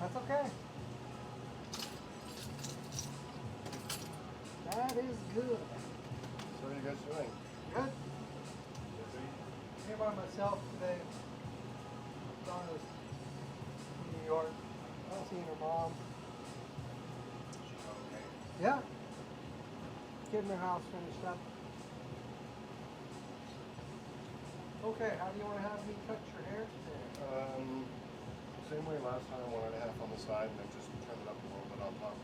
That's okay. That is good. So what are you guys doing? Good. Busy? Here by myself today. Donna's in New York. Seeing her mom. Okay. Yeah. Getting her house finished up. Okay, how do you want to have me cut your hair today? Same way last time, 1.5 on the side, and then just turn it up a little bit on top.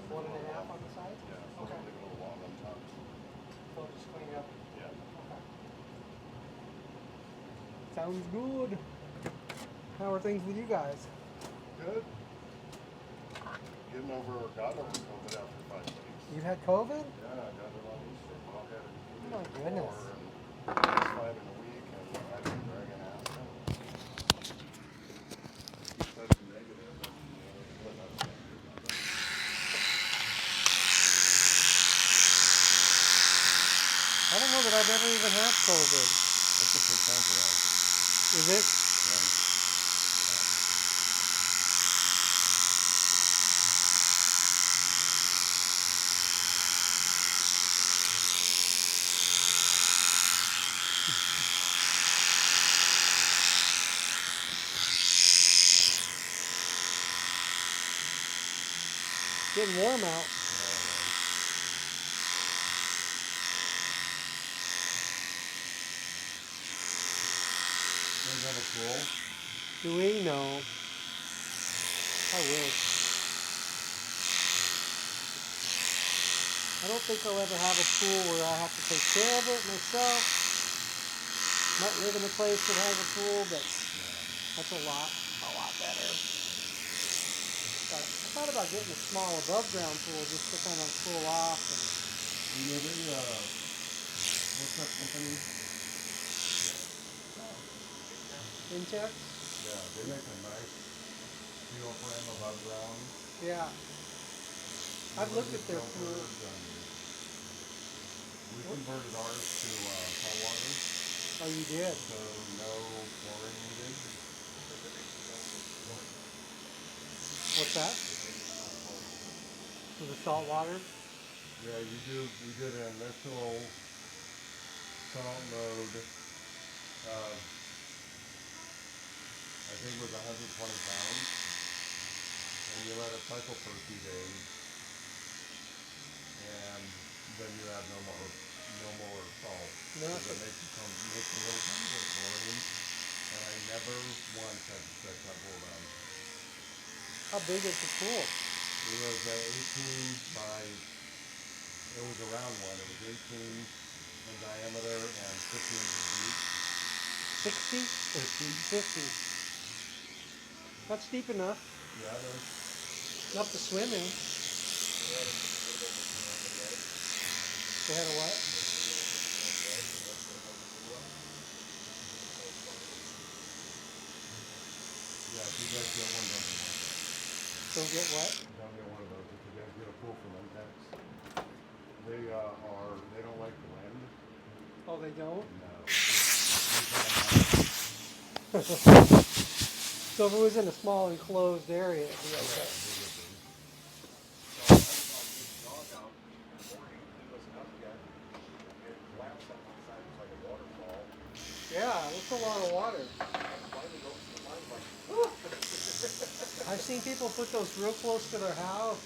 1.5 on the side? Yeah, Okay. leave it a little long on top. So just clean it up. Yeah. Okay. Sounds good. How are things with you guys? Good. Got over COVID after 5 weeks. You had COVID? Yeah, I got it on Easter. Mom had it Oh my before, goodness. and I was 5 in a week, and I've been dragging ass. That's negative. I don't know that I've ever even had COVID. That's the first time for us. Is it? Yeah. Getting warm out. You guys have a pool? Do we? No. I wish. I don't think I'll ever have a pool where I have to take care of it myself. Might live in a place that has a pool, but that's a lot better. But I thought about getting a small above ground pool just to kind of cool off. You know, what's that company? Intex? Yeah, they make a nice steel frame above ground. Yeah. I've looked at their pool. We converted ours to hot water. Oh, you did? So no chlorine needed. What's that? With the salt water? Yeah, we did an initial salt load of, I think it was 120 pounds. And you let it cycle for a few days. And then you add no more salt. No. Because it makes a little tiny bit of chlorine. And I never once had to check that pool down. How big is the pool? It was 18 by, it was a round one. It was 18 in diameter and 50 inches deep. 60? 50. 50. That's deep enough. Yeah, it is. Enough to swim in. They had a what? Yeah, if you guys get one, don't get one. Don't get what? Don't get one of those if you guys get a pool from Intex. They don't like the wind. Oh, they don't? No. So if it was in a small enclosed area, it'd be okay. Yeah, that's a lot of water. I've seen people put those real close to their house.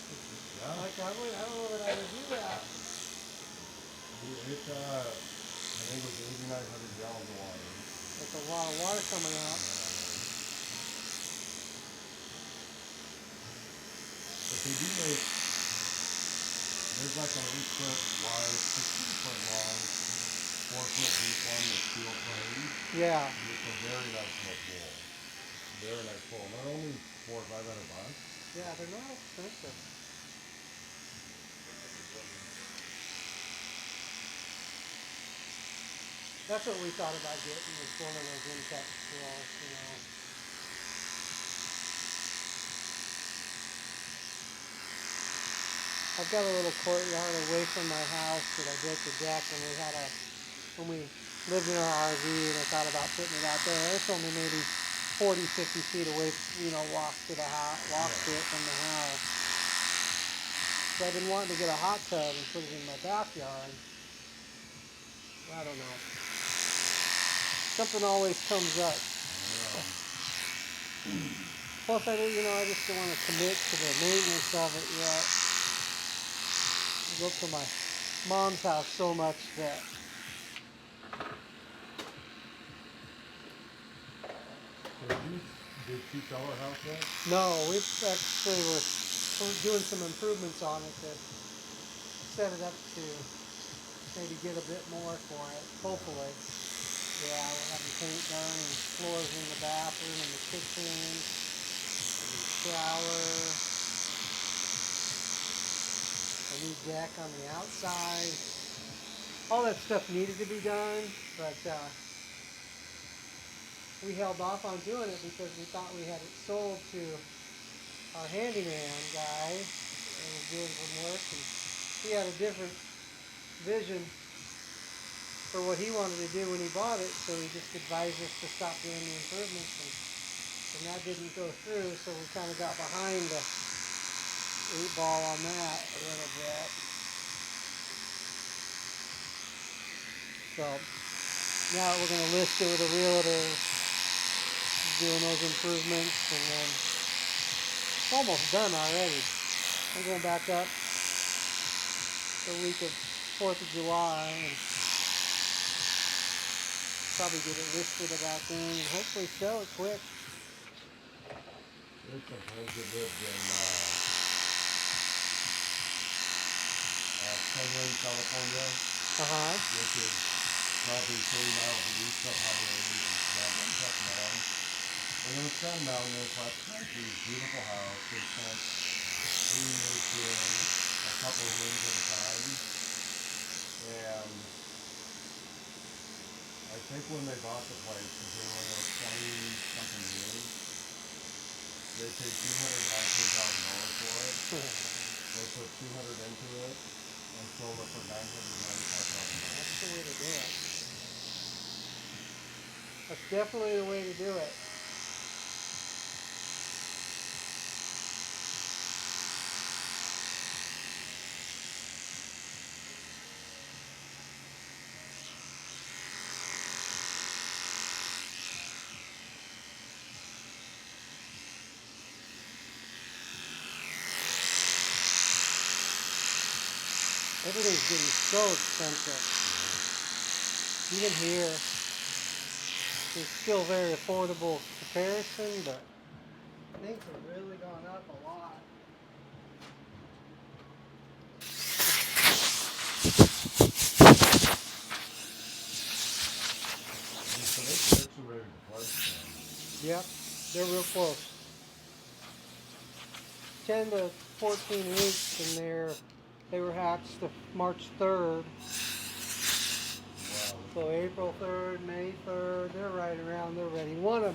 Yeah. Like, I don't know that I would do that. I think it was 8,900 gallons of water. That's a lot of water coming out. But they do make, there's like an 8-foot wide, 16-foot long, 4-foot deep one with steel frame. Yeah. It's a very nice little pool. Very nice pool. Not only $400 or $500. Yeah, they're not expensive. That's what we thought about getting, was one of those Intex pools, you know. I've got a little courtyard away from my house that I built the deck when we lived in our RV, and I thought about putting it out there. It's only maybe 40, 50 feet away, walked it from the house. So I've been wanting to get a hot tub and put it in my backyard. I don't know. Something always comes up. Plus, I just don't want to commit to the maintenance of it yet. I go up to my mom's house so much that Did she sell her house yet? no, we're doing some improvements on it to set it up to maybe get a bit more for it. Hopefully. Yeah, we're having paint done and floors in the bathroom and the kitchen, a new shower, a new deck on the outside. All that stuff needed to be done, but we held off on doing it because we thought we had it sold to our handyman guy who was doing some work, and he had a different vision for what he wanted to do when he bought it, so he just advised us to stop doing the improvements, and that didn't go through, so we kind of got behind the 8 ball on that a little bit. So now we're going to list it with a realtor, doing those improvements, and then it's almost done already. I'm going back up the week of 4th of July and probably get it listed about then and hopefully sell it quick. There's some friends that lived in Penguin, California, which is probably 30 miles east of Highway 87, up north. And it was Sand Mountain, there's flat country, beautiful house. They spent 3 years doing a couple of rooms at a time. And I think when they bought the place, because they were there 20 something years, they paid $219,000 for it. They put 200 into it and sold it for $995,000. That's the way to do it. That's definitely the way to do it. Everything's getting so expensive. Even here, it's still very affordable comparison, but things have really gone up a lot. So they're too ready to plug them. Yep, they're real close. 10 to 14 weeks, and they were hatched March 3rd. Wow. So April 3rd, May 3rd, they're right around, they're ready. One of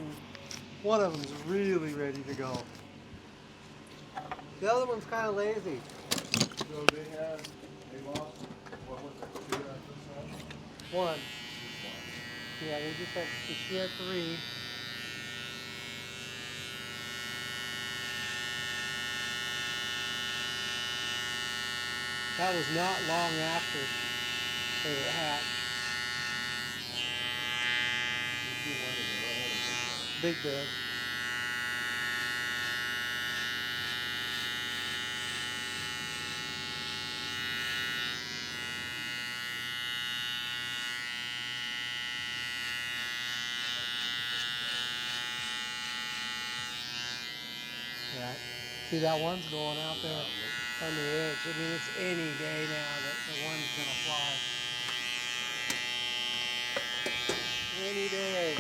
them's really ready to go. The other one's kind of lazy. So they lost, what was it, 2 after this One. one? Yeah, she had 3. That was not long after they were hatched. Big bed. Yeah. See, that one's going out there on the edge. I mean, it's any day now that the one's gonna fly. Any day.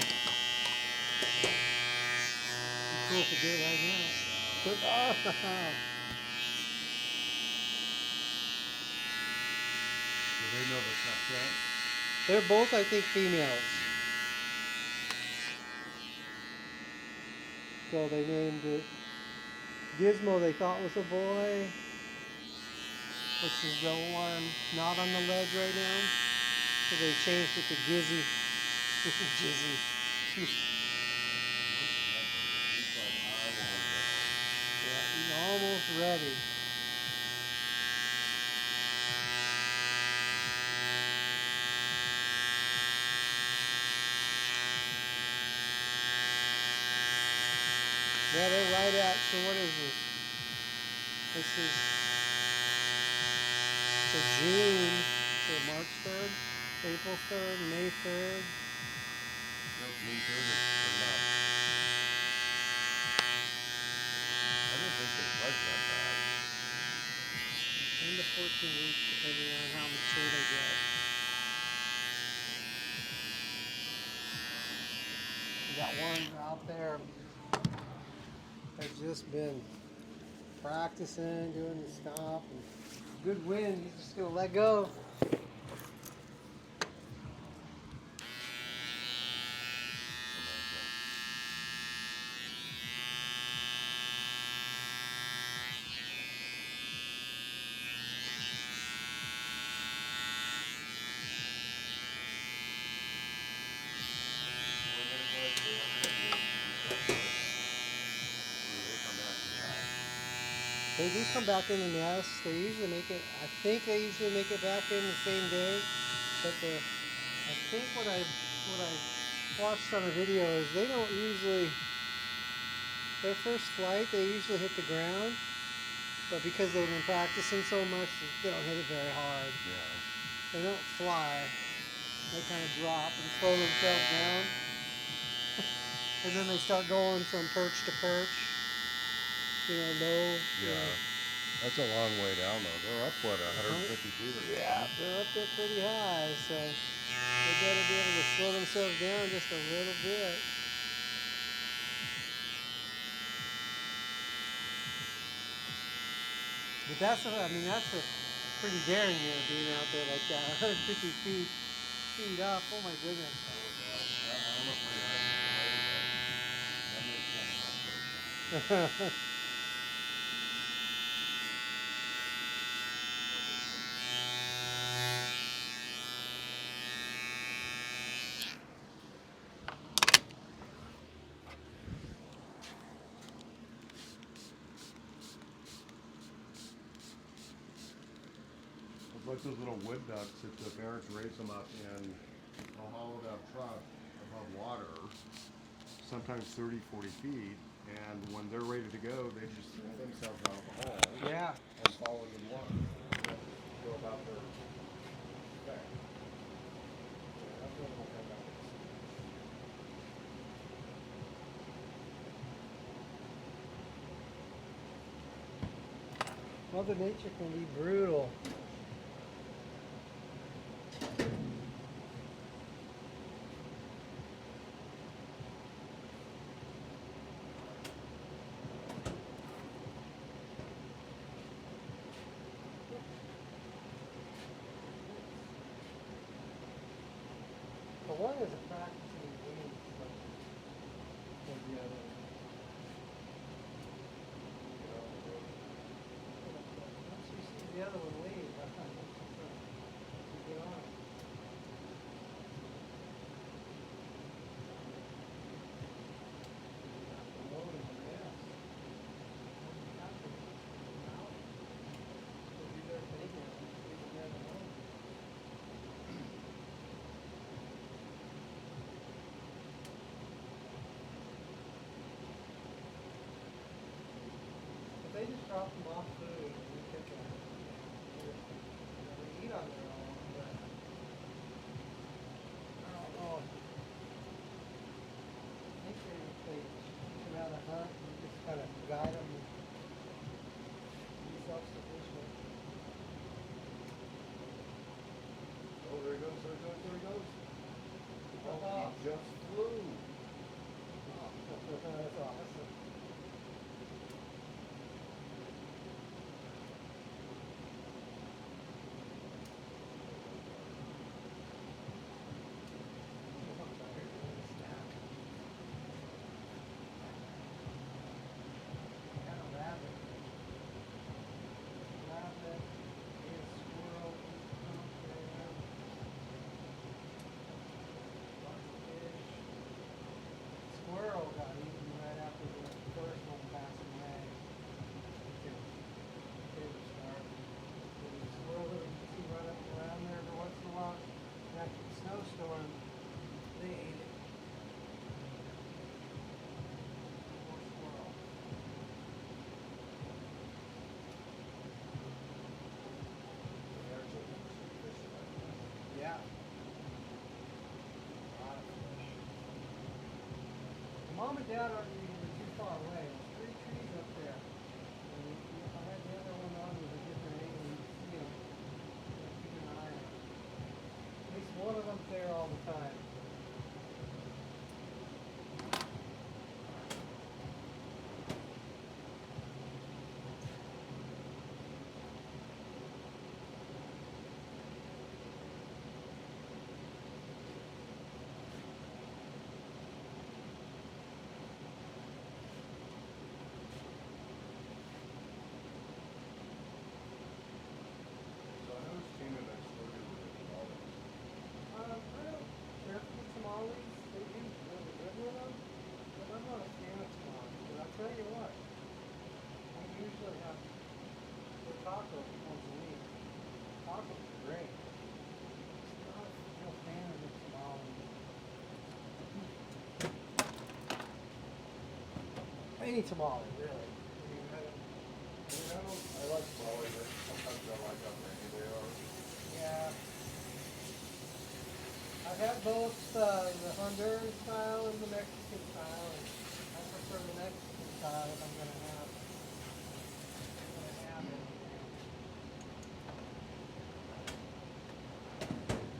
Be cool if it did right now. But, Do they know the sex yet? they're both, I think, females. So they named it Gizmo. They thought was a boy, which is the one not on the ledge right now. So they changed it to Gizzy. This is Jizzy. ready. Yeah, they're right at, so what is this? This is, so June, so March 3rd, April 3rd, May 3rd. Nope, June 3rd is not. I didn't think they was that bad. 10 to 14 weeks, depending on how mature they get. We got one out there that's just been practicing, doing the stomp, and good wind, he's just gonna let go. They do come back in the nest. They usually make it, I think they usually make it back in the same day. But I think what I watched on a video is they don't usually, their first flight, they usually hit the ground. But because they've been practicing so much, they don't hit it very hard. Yeah. They don't fly. They kind of drop and slow themselves down. And then they start going from perch to perch. You know, low. Yeah. That's a long way down though. They're up, what, 150 feet or something? Yeah, they're up there pretty high, so they better be able to slow themselves down just a little bit. But that's pretty daring, being out there like that, 150 feet up. Oh my goodness. I'm afraid I have to delay, but that makes kind of not so. It's like those little wood ducks that the parents raise them up in a hollowed out truck above water, sometimes 30, 40 feet, and when they're ready to go, they just throw themselves out of the hole Yeah. and follow in water. And then go about their thing. Yeah, that's what we'll come back to. Mother Nature can be brutal. But one is a practicing game for the other. Once you see the other one leave, you get on. They just drop them off food and we pick them. They eat on their own, but I don't know. I think they teach them how to hunt and just kind of guide them and be self-sufficient. Oh, there he goes, there he goes, there he goes. Oh, he just flew. That's awesome. out or you were too far away. There's 3 trees up there. And if I had the other one on with a different angle, you could see them. Keep an eye on them. At least one of them's there all the time. So I noticed Tina next door to the olives. I don't care for the tamales. They do really good with them. But I'm not a fan of tamales. But I'll tell you what. I usually have the tacos once a week. Tacos are great. Just not a real fan of the tamales. Any tamale, really. I mean, I like tamales, but sometimes I like how rangy they are. yeah. I've had both the Honduran style and the Mexican style, and I prefer the Mexican style if I'm gonna have anything.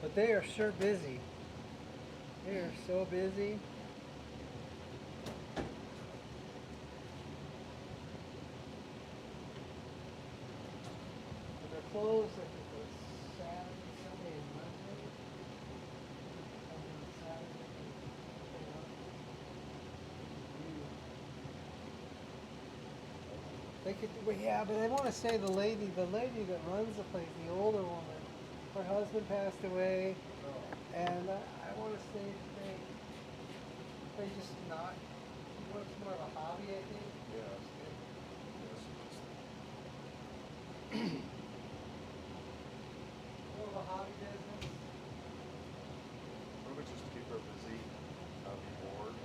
But they are sure busy. They are so busy. But they're closed, I think it's Saturday, Sunday, and Monday. And Saturday, they could, well, yeah, but I want to say the lady that runs the place, the older woman, her husband passed away, and I want to say they just not. It's more of a hobby, I think. Yes. More of a hobby business. Probably just to keep her busy, not be bored.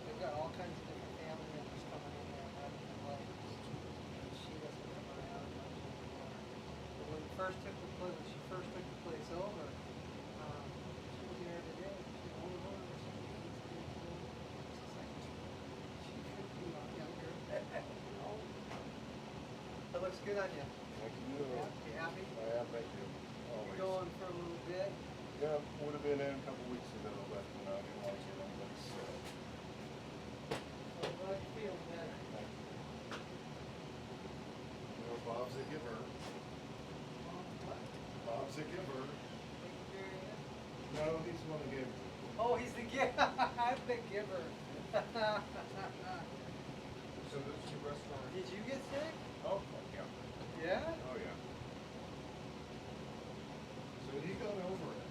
They've got all kinds of different family members coming in there and having their weddings. And she doesn't come around much anymore. But when she first took the place over, she was here every day. She was older or something. She's like, she could be a lot younger. That looks good on you. Thank you. Yeah, you happy? I am, thank you. Always. Going for a little bit. Yeah, would have been in a couple weeks ago, but I didn't like it. But So I'm glad you feel better. you know, Bob's a giver. What? Bob's a giver. Vegetarian? No, he's one to give. Oh, he's the giver. I'm the giver. So this is your restaurant? Did you get sick? Oh, yeah. Yeah? Oh, yeah. So he got over it.